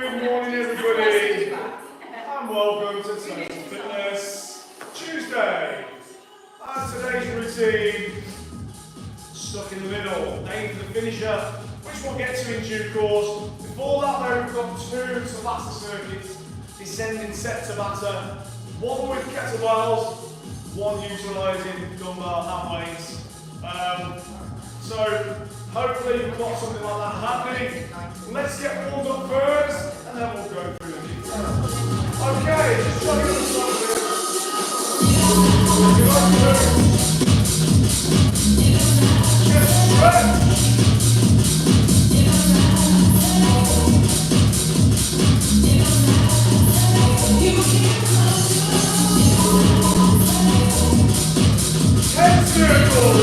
Good morning, everybody, and welcome to Total Fitness Tuesday. And today's routine, stuck in the middle, aim for the finisher, which we'll get to in due course. Before that, though, we've got two Tabata circuits, descending set Tabata, one with kettlebells, one utilising dumbbell and weights. So hopefully we've got something like that happening. Let's get warmed up first, and then we'll go through the details. Okay, just try to get started. Just stretch. Head circle.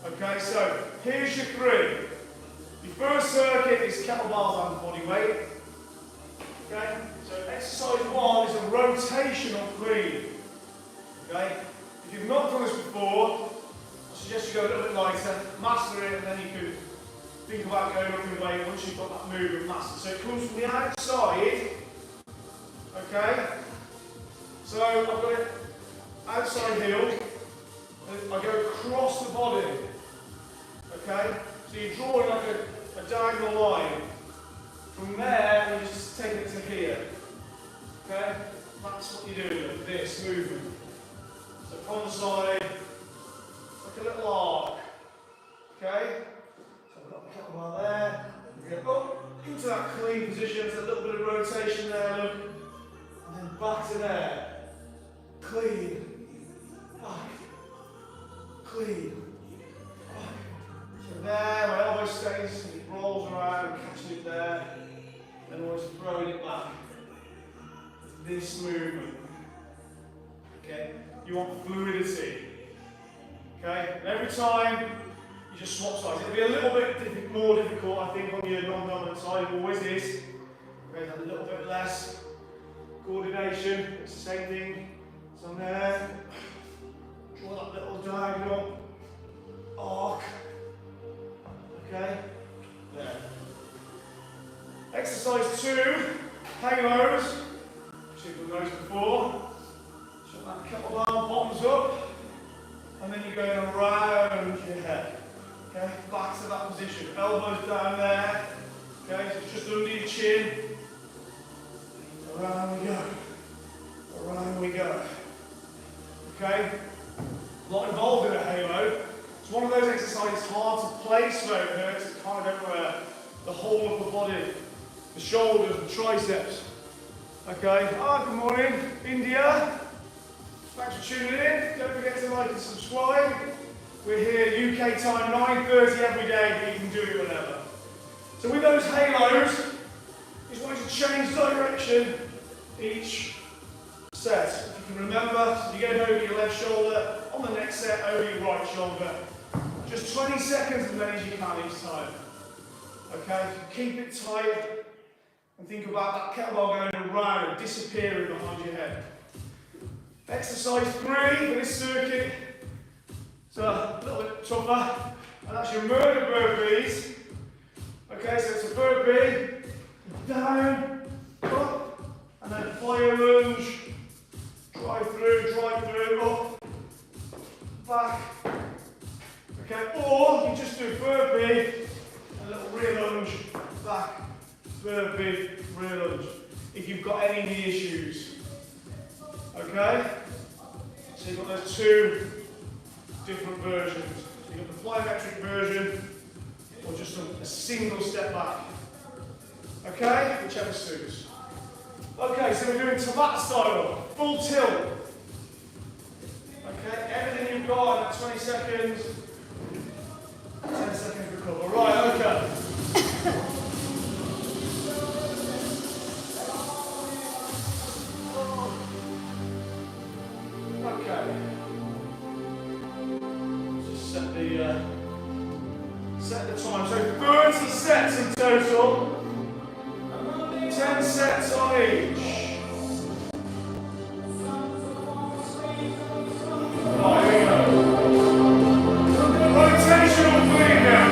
Okay, so here's your three. Your first circuit is kettlebells and body weight. Okay, so exercise one is a rotational clean. Okay, if you've not done this before, I suggest you go a little bit lighter, master it, and then you can think about going up in weight once you've got that movement mastered. So it comes from the outside. Okay, so I've got it outside heel, and I go across the body. Okay, so you're drawing like a diagonal line. From there, you just take it to here. Okay, that's what you're doing with this movement. So from the side, like a little arc. Okay, so I've got the kettlebell there. We go up into that clean position. There's a little bit of rotation there, look. And then back to there. Clean. Back. Clean. Back. So there, my elbow stays, it rolls around, catching it there. Then we're just throwing it back. This movement. Okay? You want fluidity. Okay? And every time you just swap sides. It'll be a little bit more difficult, I think, on your non-dominant side. It always is. Okay, a little bit less coordination. It's the same thing. So there. Draw that little diagonal arc. Okay? There. Exercise 2, hang-lows. You've done those before. Shut that kettlebell, bottoms up. And then you're going around your head. Okay? Back to that position. Elbows down there. Okay? So it's just under your chin. Around we go. Around we go. Okay? A lot involved in a halo. It's one of those exercises hard to place though. It hurts kind of everywhere. The whole of the body. The shoulders, the triceps. Okay? Good morning, India. Thanks for tuning in. Don't forget to like and subscribe. We're here UK time 9:30 every day, but you can do it whenever. So with those halos, you just want to change direction each set. If you can remember, so you get over your left shoulder, on the next set over your right shoulder. Just 20 seconds as many as you can each time. Okay, keep it tight and think about that kettlebell going around, disappearing behind your head. Exercise 3 for this circuit. It's a little bit tougher, and that's your murder burpees. Okay, so it's a burpee, down, up, and then fire lunge, drive through, up, back. Okay, or you just do burpee, a little rear lunge, back, burpee, rear lunge. If you've got any knee issues. Okay, so you've got those two different versions. So you've got the plyometric version, or just a single step back. Okay, whichever suits. Okay, so we're doing Tabata style, full tilt. Okay, everything you've got in that 20 seconds, 10 seconds recover. Right, okay. Okay. Just set the time. So 30 sets in total. 10 sets on each. Right, here we go. Rotational clean now.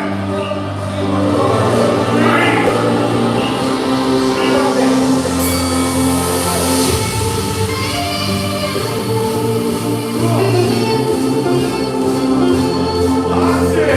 That's it.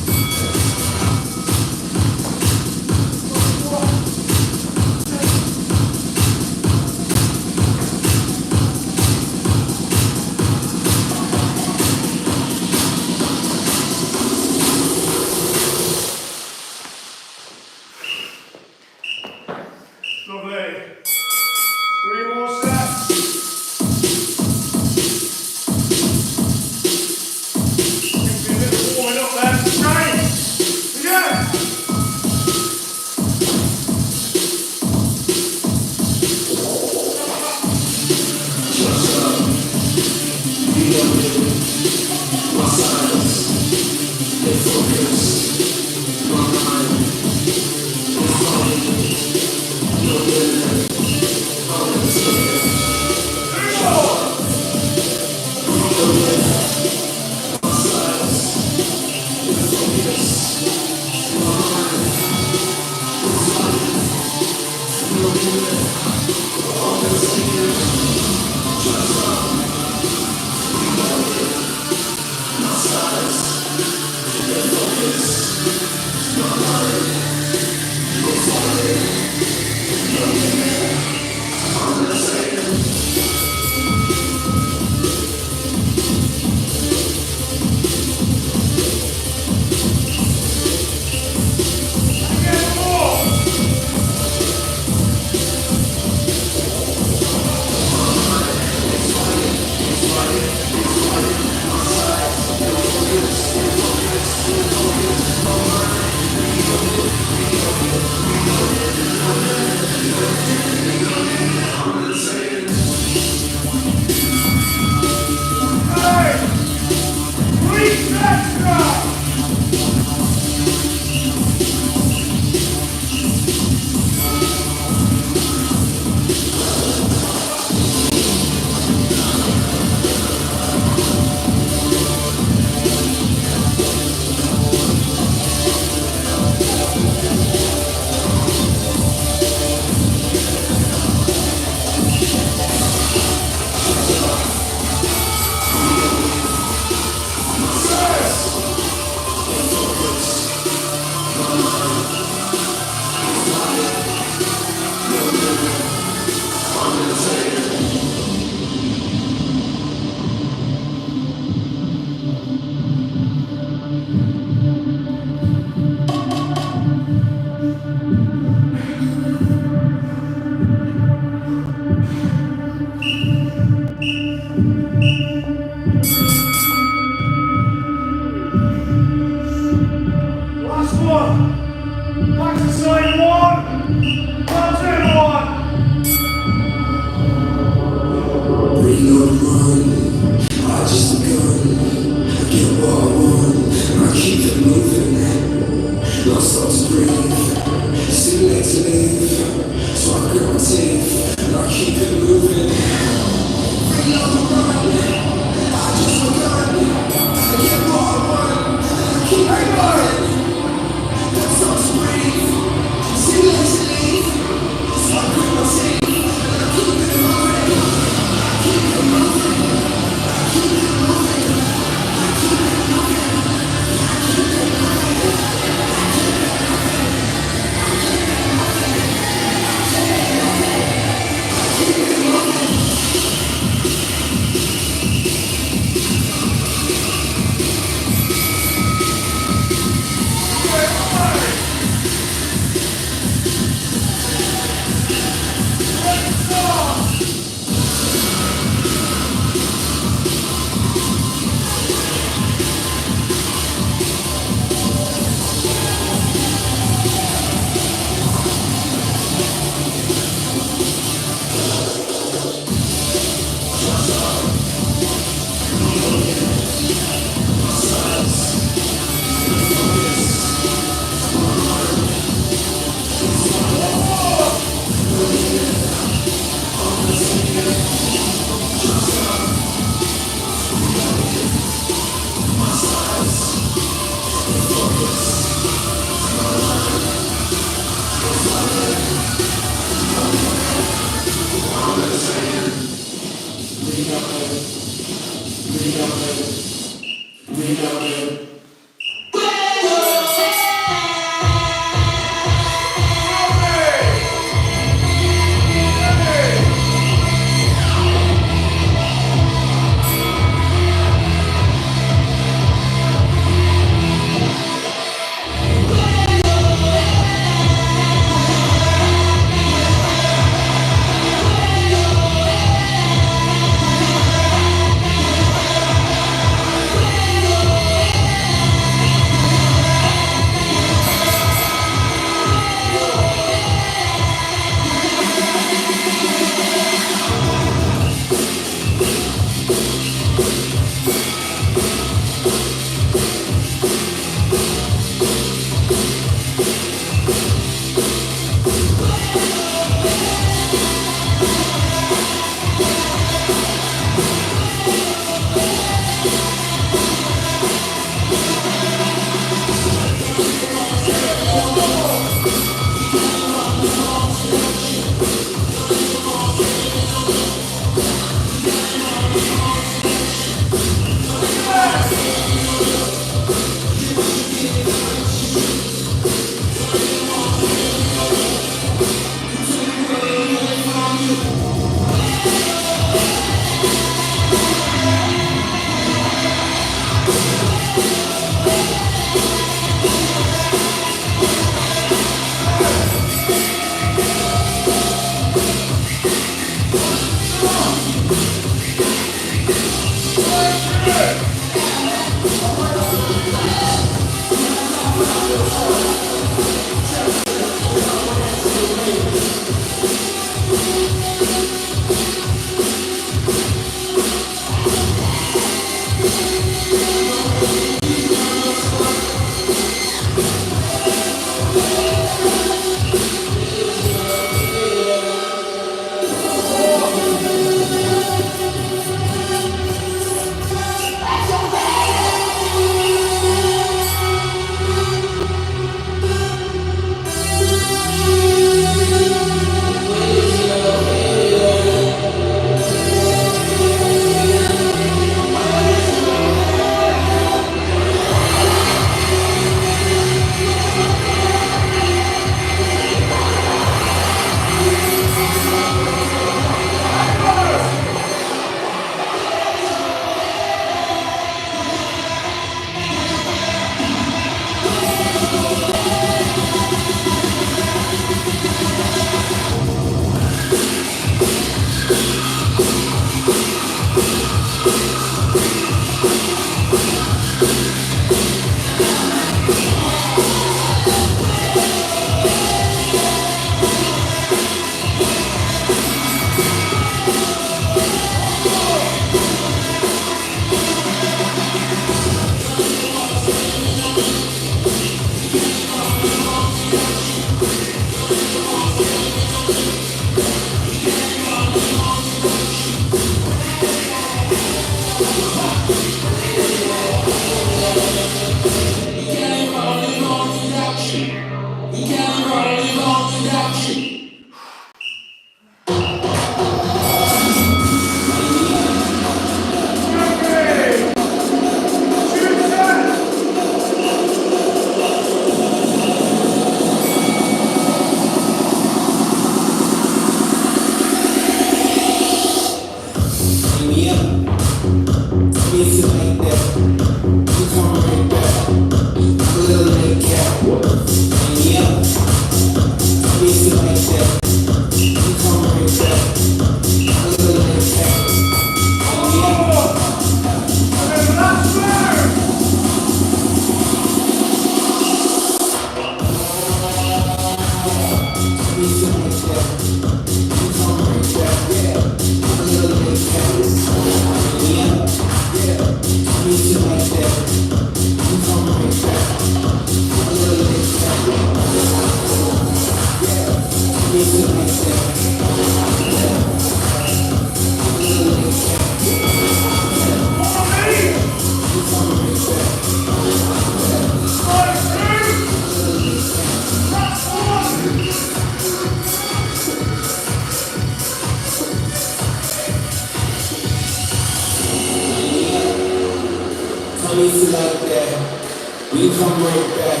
come right back.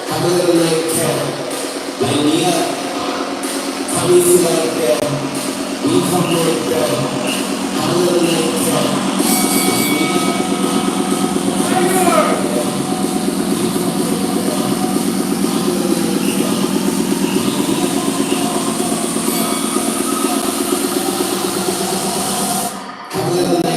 I'm a little like that. Light me up. Tell me you like that. We come right back. I'm a little like that. Light me up. I'm a little like that.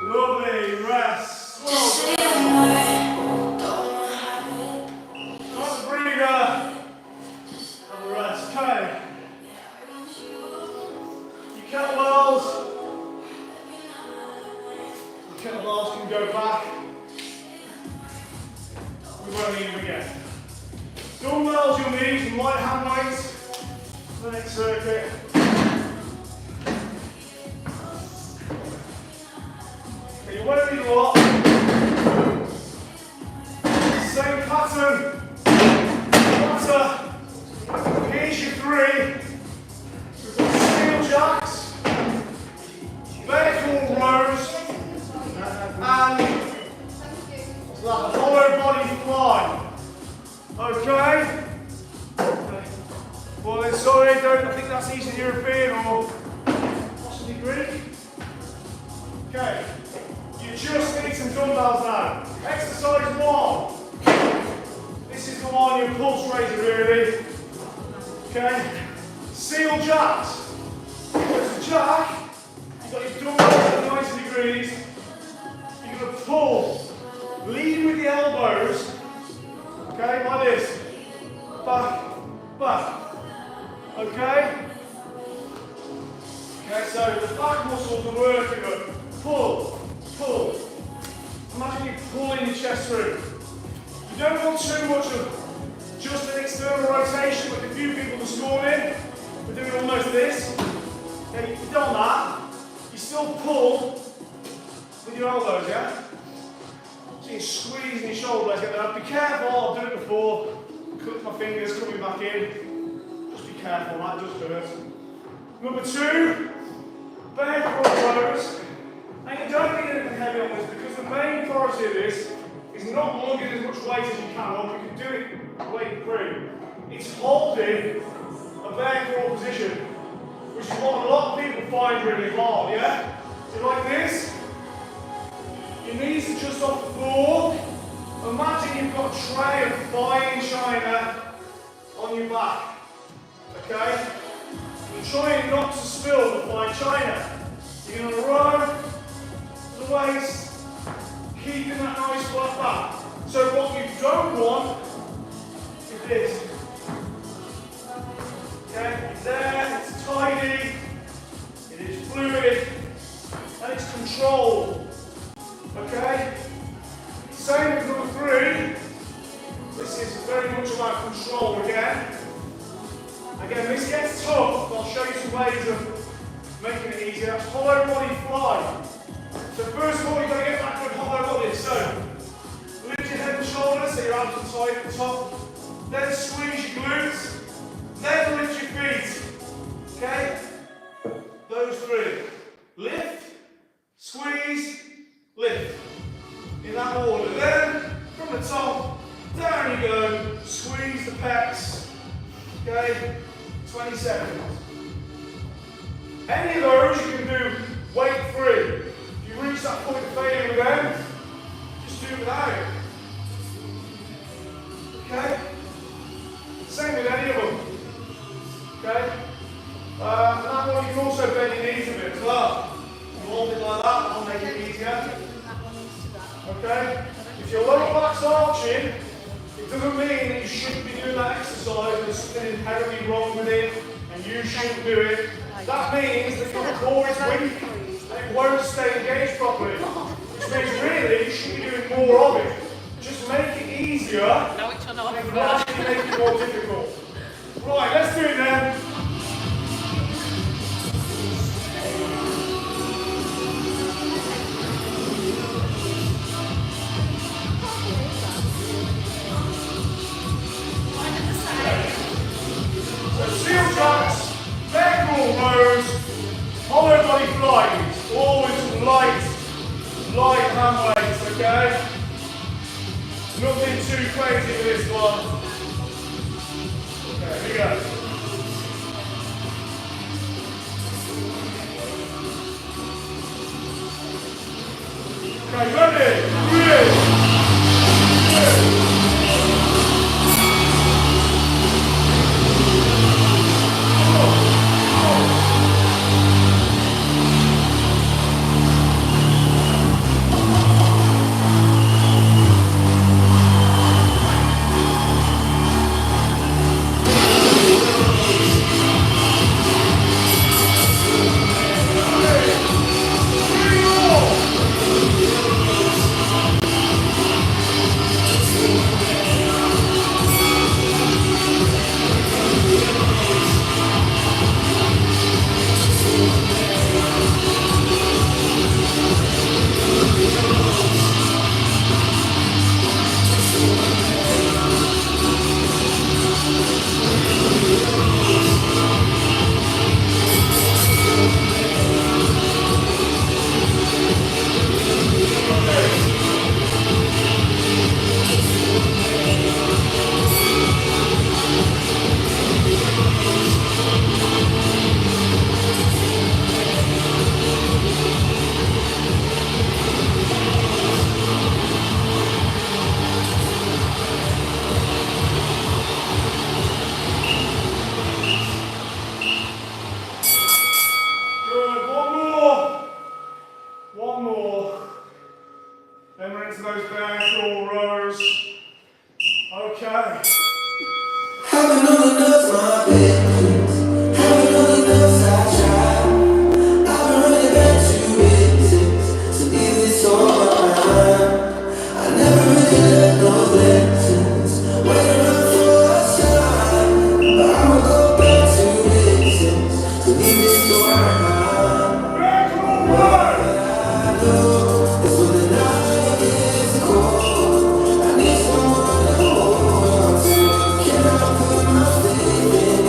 Lovely, rest. Well, not a breather. Have a rest. Okay. Your kettlebells can go back. We won't need them again. Dumbbells you'll need, some light hand weights for the next circuit. Okay, you won't need a lot. Same pattern. Here's your three. We've got steel jacks, vertical rows, and it's like a hollow body fly. Okay? Well then, sorry, I think that's Eastern European or possibly Greek. Okay, you just need some dumbbells now. Exercise one. This is the one your pulse raiser really. Okay? Seal jacks. There's a jack, you've got your dumbbells at 90 degrees. You're going to pull, lead with the elbows. Okay, like this. Back, back. Okay? Okay, so the back muscles are working up. Pull, pull. Imagine you pulling your chest through. You don't want too much of just an external rotation, with a few people this morning we're doing almost this. Okay, you've done that. You still pull with your elbows, yeah? So you're squeezing your shoulder blades, get that. Be careful, I've done it before. Cut my fingers coming back in. Just be careful, that does hurt. Number two, bear crawl rows. And you don't need anything heavy on this because the main priority of this is not lugging as much weight as you can, or you can do it weight free. It's holding a bear crawl position, which is what a lot of people find really hard, yeah? So like this, your knees are just off the floor. Imagine you've got a tray of fine china on your back, okay? You're trying not to spill the fine china. You're going to row to the waist, keeping that nice flat back. So what you don't want is this. Okay, it's there, it's tidy, it is fluid, and it's controlled. Okay? Same with number three. This is very much about control again. Again, this gets tough, but I'll show you some ways of making it easier. That's hollow body fly. So first of all, you've got to get back to a hollow body. So lift your head and shoulders, so your arms are tight at the top. Then squeeze your glutes. Then lift your feet. Okay? Those three. Lift, squeeze, lift. In that order. Then, from the top, down you go. Squeeze the pecs. Okay? 20 seconds. Any of those you can do weight free. If you reach that point of failure with them, just do it without it. Okay? Same with any of them. Okay? And that one you can also bend your knees a bit as well. You hold it like that, that'll make it easier. Okay? If your lower back's arching, it doesn't mean that you shouldn't be doing that exercise and there's something inherently wrong with it and you shouldn't do it. That means that your core is weak and it won't stay engaged properly. Which means really you should be doing more of it. Just make it easier and gradually make it more difficult. Right, let's do it then. So seal jumps, vertical rows, hollow body flies, always light hand weights, okay? Nothing too crazy with this one. Okay, here we go. Okay, ready? 3, 2, Good. One more. Then we're into those vertical rows. Okay. Haven't all the notes, my business. Haven't all the notes I tried. I've been running back to business. So leave this all behind. I never really learned no lessons. Waiting around for a sign. But I'ma go back to business. So leave this all behind. Vertical row. I know it's when the night gets cold. I need someone to hold on to. Can I put my faith in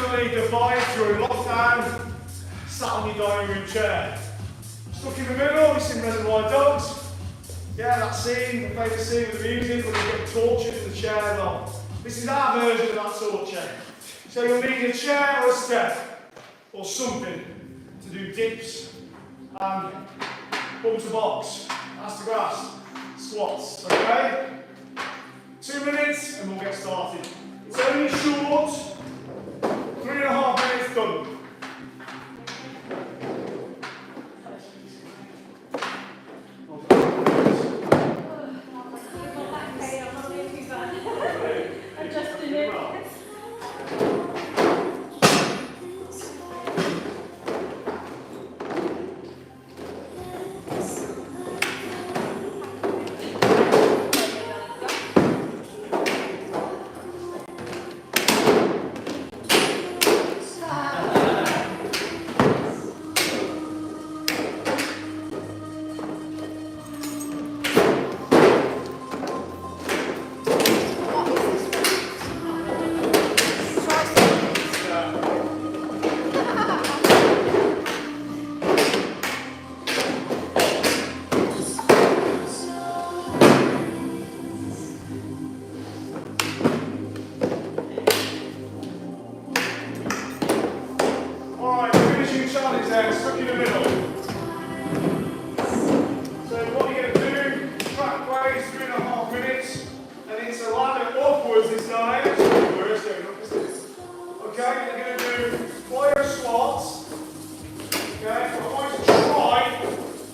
definitely defiant during lockdown, sat on your dining room chair. Stuck in the middle, you've seen Reservoir Dogs. Yeah, that scene, the favourite scene with the music when you get tortured in the chair on. This is our version of that torture. So you'll need a chair or a step or something to do dips and bum to box, ass to grass, squats, okay? 2 minutes and we'll get started. It's only short, 3.5 minutes done. Stuck in the middle. So what you're going to do, track waist, 3.5 minutes, and it's a ladder upwards this time. Where's going up, isn't it? Okay, you're going to do plyo squats. Okay, I want you to try.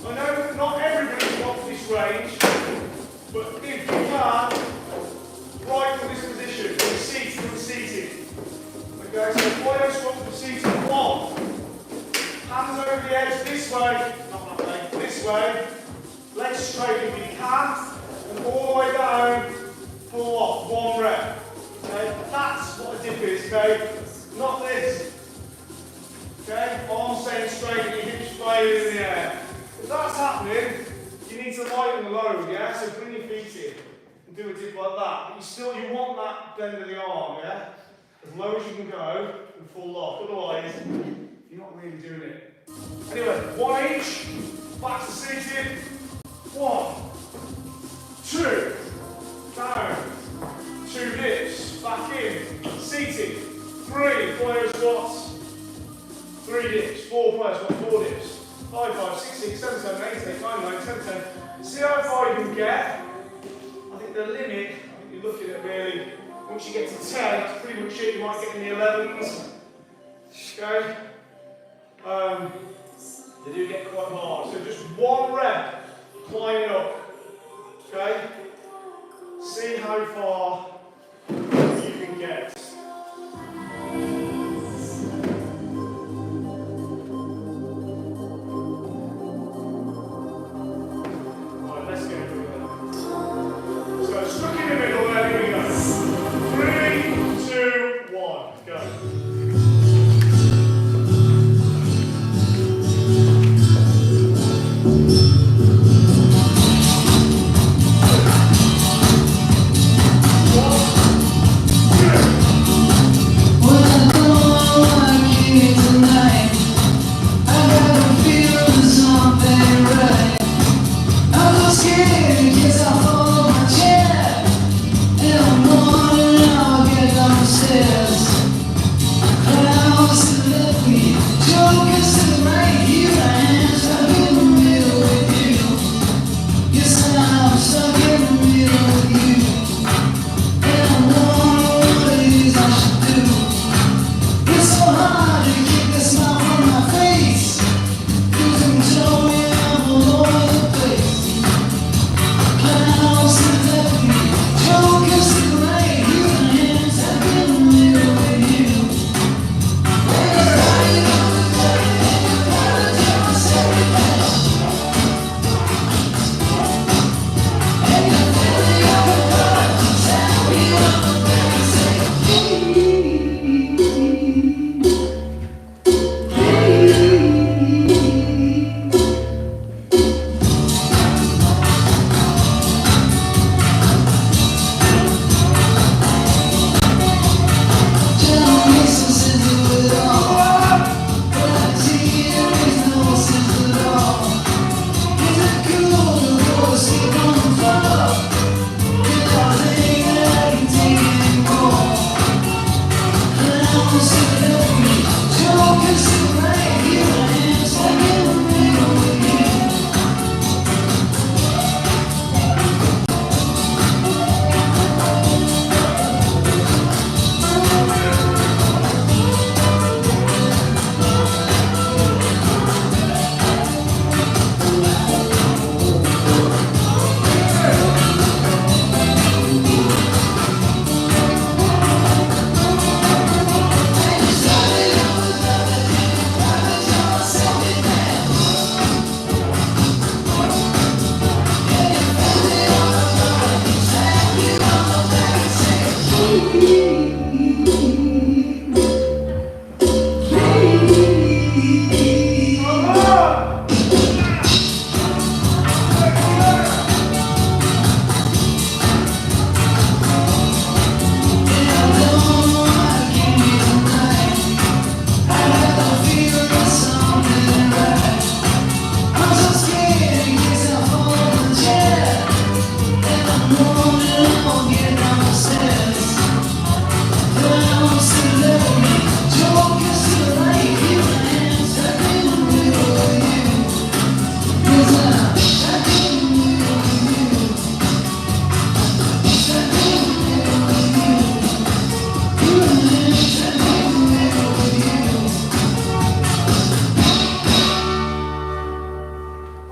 I know that not everybody's got this range, but if you can, right from this position, from seated to seated. Okay, so plyo squats from seated. 1. Hands over the edge this way, not that way, this way. Legs straight if you can, and all the way down, pull off, 1 rep. Okay, that's what a dip is, okay? Not this. Okay, arms staying straight and your hips flying in the air. If that's happening, you need to lighten the load, yeah? So bring your feet in and do a dip like that. But you want that bend of the arm, yeah? As low as you can go and full lock. Otherwise, you're not really doing it. Anyway, 1 each, back to seated. 1, 2, down, 2 dips, back in, seated. 3 plyo squats, 3 dips, 4 plyo squats, 4 dips. 5, 5, 6, 6, 7, 7, 8, 8, 9, 9, 10, 10. See how far you can get. I think the limit, I think you're looking at really, once you get to 10, that's pretty much it. You might get in the 11s. Okay? They do get quite hard. So just 1 rep, climbing up. Okay? See how far you can get. Alright, let's go through that. So stuck in the middle there, here we go. 3, 2, 1, go.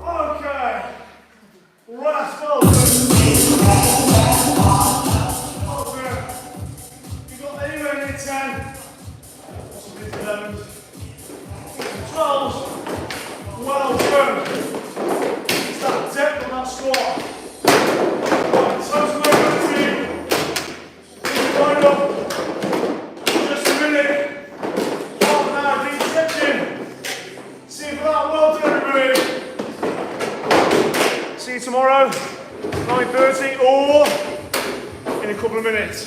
Okay. Right, well done. You got anywhere near 10, possibly 11, 12. Well done. It's that depth of that squat. Right, total mobility. Wind up. Just a minute. Half an hour deep stretching. See you for that. Well done, everybody. See you tomorrow, 9:30 or in a couple of minutes.